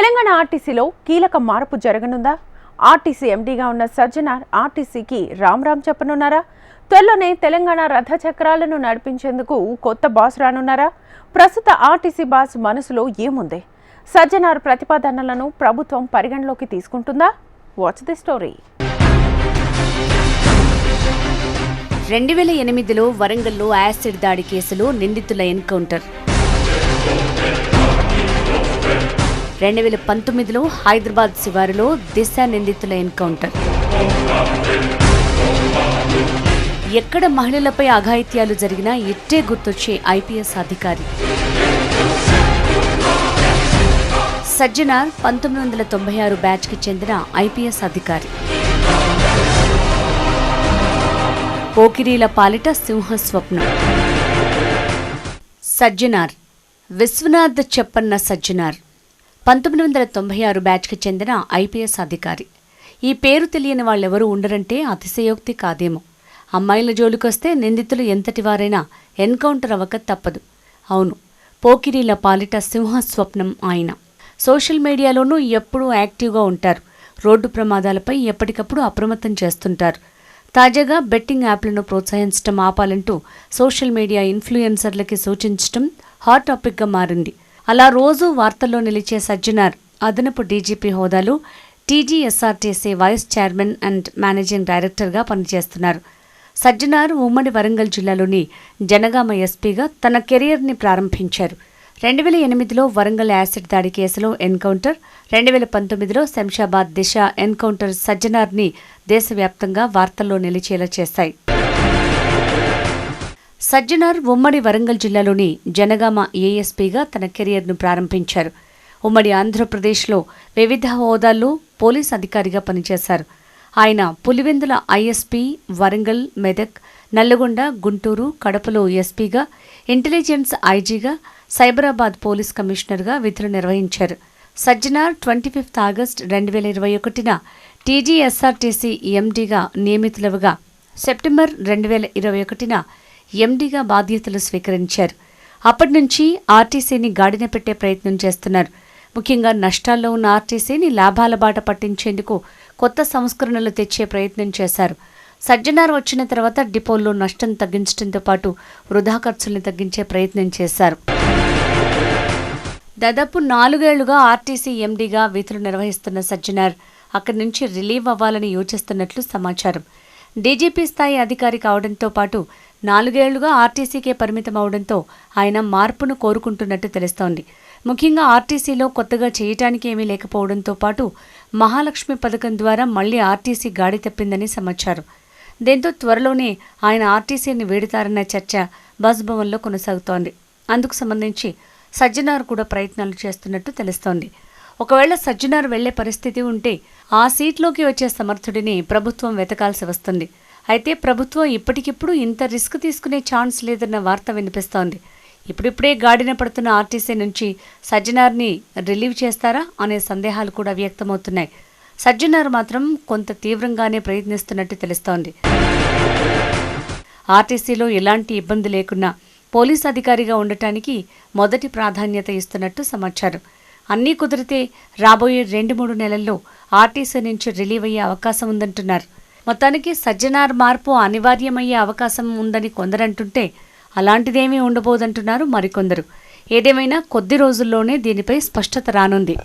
తెలంగాణ ఆర్టీసీలో కీలక మార్పు జరగనుందా? ఆర్టీసీ ఎండీగా ఉన్న సజ్జనార్ ఆర్టీసీకి రామ్ చెప్పనున్నారా? త్వరలోనే తెలంగాణ రథ చక్రాలను నడిపించేందుకు కొత్త బాస్ రానున్నారా? ప్రస్తుత ఆర్టీసీ బాస్ మనసులో ఏముంది? సజ్జనార్ ప్రతిపాదనలను ప్రభుత్వం పరిగణలోకి తీసుకుంటుందా? Watch the story. 2008లో వరంగల్లో యాసిడ్ దాడి కేసులో నిందితుల ఎన్కౌంటర్, 2019లో హైదరాబాద్ శివారులో దిశ నిందితుల ఎన్కౌంటర్. ఎక్కడ మహిళలపై అఘాయిత్యాలు జరిగినా ఇట్టే గుర్తొచ్చే ఐపీఎస్ అధికారి సజ్జనార్ 1996 బ్యాచ్కి చెందిన ఐపీఎస్ అధికారి. పోకిరీల పాలిట సింహస్వప్నం. సజ్జనార్ విశ్వనాథ్ చెప్పన్న సజ్జనార్ 1996 బ్యాచ్కి చెందిన ఐపీఎస్ అధికారి. ఈ పేరు తెలియని వాళ్ళెవరూ ఉండరంటే అతిశయోక్తి కాదేమో. అమ్మాయిల జోలికొస్తే నిందితులు ఎంతటివారైనా ఎన్కౌంటర్ అవ్వక తప్పదు. అవును, పోకిరీల పాలిట సింహస్వప్నం ఆయన. సోషల్ మీడియాలోనూ ఎప్పుడూ యాక్టివ్గా ఉంటారు. రోడ్డు ప్రమాదాలపై ఎప్పటికప్పుడు అప్రమత్తం చేస్తుంటారు. తాజాగా బెట్టింగ్ యాప్లను ప్రోత్సహించడం ఆపాలంటూ సోషల్ మీడియా ఇన్ఫ్లుయెన్సర్లకి సూచించడం హాట్ టాపిక్గా మారింది. అలా రోజూ వార్తల్లో నిలిచే సజ్జనార్ అదనపు డీజీపీ హోదాలో TGSRTC vice chairman and managing డైరెక్టర్గా పనిచేస్తున్నారు. సజ్జనార్ ఉమ్మడి వరంగల్ జిల్లాలోని జనగామ ఎస్పీగా తన కెరియర్ని ప్రారంభించారు. 2008లో వరంగల్ యాసిడ్ దాడి కేసులో ఎన్కౌంటర్, 2019లో శంషాబాద్ దిశ ఎన్కౌంటర్ సజ్జనార్ని దేశవ్యాప్తంగా వార్తల్లో నిలిచేలా చేశాయి. సజ్జనార్ ఉమ్మడి వరంగల్ జిల్లాలోని జనగామ ఏఎస్పీగా తన కెరియర్ను ప్రారంభించారు. ఉమ్మడి ఆంధ్రప్రదేశ్లో వివిధ హోదాల్లో పోలీస్ అధికారిగా పనిచేశారు. ఆయన పులివెందుల ఐఎస్పీ, వరంగల్, మెదక్, నల్లగొండ, గుంటూరు, కడపలో ఎస్పీగా, ఇంటెలిజెన్స్ ఐజీగా, సైబరాబాద్ పోలీస్ కమిషనర్గా విధులు నిర్వహించారు. సజ్జనార్ 25 ఆగస్టు 2021న టీజీఎస్ఆర్టీసీ ఎండీగా నియమితులవగా సెప్టెంబర్ 2021న ఎండీగా బాధ్యతలు స్వీకరించారు. అప్పటి నుంచి ఆర్టీసీని గాడిన పెట్టే ప్రయత్నం చేస్తున్నారు. ముఖ్యంగా నష్టాల్లో ఉన్న ఆర్టీసీని లాభాల బాట పట్టించేందుకు కొత్త సంస్కరణలు తెచ్చే ప్రయత్నం చేశారు. సజ్జనార్ వచ్చిన తర్వాత డిపోల్లో నష్టం తగ్గించడంతో పాటు వృధా ఖర్చుల్ని తగ్గించే ప్రయత్నం చేశారు. దాదాపు 4 ఏళ్లుగా ఆర్టీసీ ఎండీగా విధులు నిర్వహిస్తున్న సజ్జనార్ అక్కడి నుంచి రిలీవ్ అవ్వాలని యోచిస్తున్నట్లు సమాచారం. డీజీపీ స్థాయి అధికారి కావడంతో పాటు 4 ఏళ్లుగా ఆర్టీసీకే పరిమితం అవడంతో ఆయన మార్పును కోరుకుంటున్నట్టు తెలుస్తోంది. ముఖ్యంగా ఆర్టీసీలో కొత్తగా చేయటానికి ఏమీ లేకపోవడంతో పాటు మహాలక్ష్మి పథకం ద్వారా మళ్లీ ఆర్టీసీ గాడి తప్పిందని సమాచారం. దీంతో త్వరలోనే ఆయన ఆర్టీసీని వీడుతారన్న చర్చ బస్భవన్లో కొనసాగుతోంది. అందుకు సంబంధించి సజ్జనార్ కూడా ప్రయత్నాలు చేస్తున్నట్టు తెలుస్తోంది. ఒకవేళ సజ్జనార్ వెళ్లే పరిస్థితి ఉంటే ఆ సీట్లోకి వచ్చే సమర్థుడిని ప్రభుత్వం వెతకాల్సి వస్తుంది. అయితే ప్రభుత్వం ఇప్పటికిప్పుడు ఇంత రిస్క్ తీసుకునే ఛాన్స్ లేదన్న వార్త వినిపిస్తోంది. ఇప్పుడిప్పుడే గాడిన పడుతున్న ఆర్టీసీ నుంచి సజ్జనార్ని రిలీవ్ చేస్తారా అనే సందేహాలు కూడా వ్యక్తమవుతున్నాయి. సజ్జనార్ మాత్రం కొంత తీవ్రంగానే ప్రయత్నిస్తున్నట్టు తెలుస్తోంది. ఆర్టీసీలో ఎలాంటి ఇబ్బంది లేకున్నా పోలీస్ అధికారిగా ఉండటానికి మొదటి ప్రాధాన్యత ఇస్తున్నట్టు సమాచారం. అన్నీ కుదిరితే రాబోయే 2-3 నెలల్లో ఆర్టీసీ నుంచి రిలీవ్ అయ్యే అవకాశం ఉందంటున్నారు. మొత్తానికి సజ్జనార్ మార్పు అనివార్యమయ్యే అవకాశం ఉందని కొందరంటుంటే అలాంటిదేమీ ఉండబోదంటున్నారు మరికొందరు. ఏదేమైనా కొద్ది రోజుల్లోనే దీనిపై స్పష్టత రానుంది.